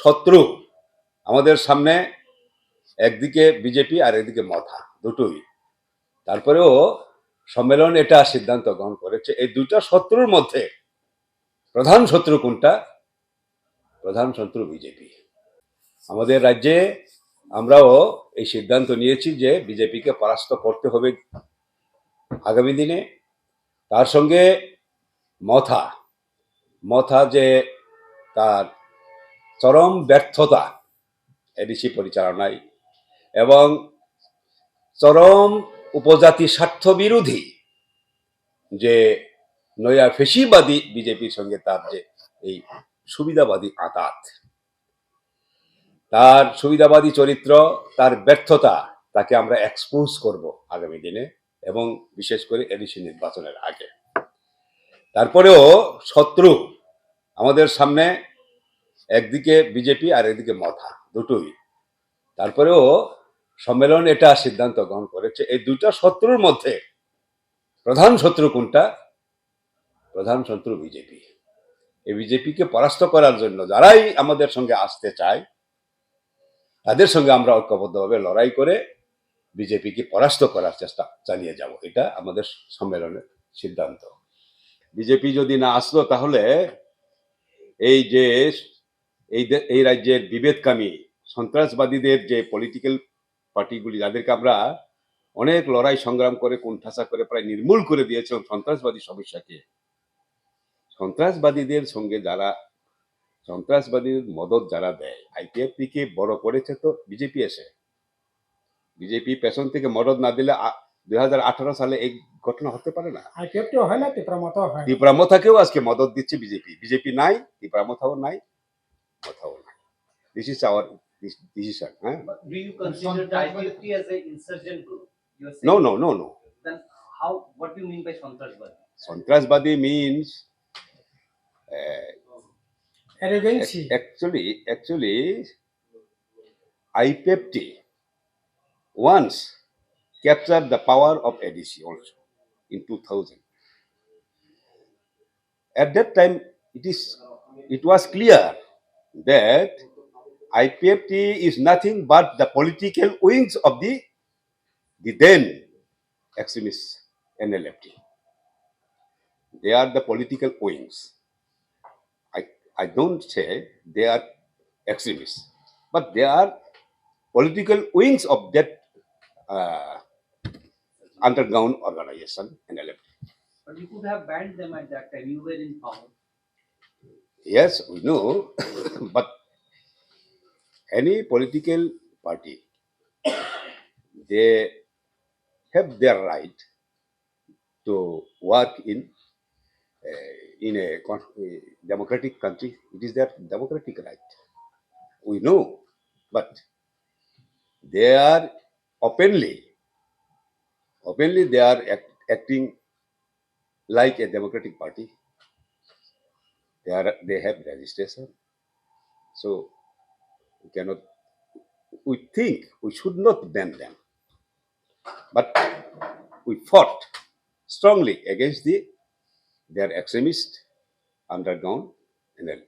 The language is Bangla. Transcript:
শত্রু আমাদের সামনে, একদিকে বিজেপি আর একদিকে মথা, দুটোই। তারপরেও সম্মেলন এটা সিদ্ধান্ত গ্রহণ করেছে এই দুইটা শত্রুর মধ্যে প্রধান শত্রু কোনটা? প্রধান শত্রু বিজেপি। আমাদের রাজ্যে আমরাও এই সিদ্ধান্ত নিয়েছি যে বিজেপিকে পরাস্ত করতে হবে আগামী দিনে। তার সঙ্গে মথা যে তার চরম ব্যর্থতা এডিসি পরিচালনায় এবং চরম উপজাতি স্বার্থ বিরোধী যে নয়া ফেসিবাদী বিজেপির সঙ্গে তার যে এই সুবিধাবাদী আঘাত, তার সুবিধাবাদী চরিত্র, তার ব্যর্থতা, তাকে আমরা এক্সপোজ করব আগামী দিনে এবং বিশেষ করে এডিসি নির্বাচনের আগে। তারপরেও শত্রু আমাদের সামনে, একদিকে বিজেপি আর একদিকে মথা, দুটোই। তারপরেও সম্মেলন এটা সিদ্ধান্ত গ্রহণ করেছে এই দুইটা শত্রুর মধ্যে প্রধান শত্রু কোনটা? প্রধান শত্রু বিজেপি। এই বিজেপিকে পরাস্ত করার জন্য যারাই আমাদের সঙ্গে আসতে চায় তাদের সঙ্গে আমরা ঐক্যবদ্ধভাবে লড়াই করে বিজেপিকে পরাস্ত করার চেষ্টা চালিয়ে যাব, এটা আমাদের সম্মেলনের সিদ্ধান্ত। বিজেপি যদি না আসলো তাহলে এই যে এই রাজ্যের বিভেদকামী সন্ত্রাসবাদীদের যে পলিটিক্যাল পার্টিগুলি, যাদেরকে আমরা অনেক লড়াই সংগ্রাম করে কোণঠাসা করে প্রায় নির্মূল করে দিয়েছিলাম সন্ত্রাসবাদী সমস্যাকে, সন্ত্রাসবাদীদের সঙ্গে যারা সন্ত্রাসবাদীর মদত যারা দেয়, আইপিএফটি কে বড় করেছে তো বিজেপি এসে। বিজেপি পেছন থেকে মদত না দিলে 2018 সালে এই ঘটনা হতে পারে না। হয় না, ত্রিপুরামথাকেও আজকে মদত দিচ্ছে বিজেপি। বিজেপি নাই, ত্রিপুরামথাও নাই, মথাও নাই। This is our decision. But do you consider the IPFT as an insurgent group? No. Then how? What do you mean by Santrasbadi? Santrasbadi means arrogancy. Actually, IPFT once captured the power of ADC also in 2000. At that time, it was clear that IPFT is nothing but the political wings of the then extremist NLFT. They are the political wings. I don't say they are extremists, but they are political wings of that underground organization NLFT. But you could have banned them at that time. You were in power. Yes, we know, but any political party, they have their right to work in a democratic country. It is their democratic right. We know, but they are openly they are acting like a democratic party. They have registration, so we think we should not ban them, but we fought strongly against their extremist underground NLP.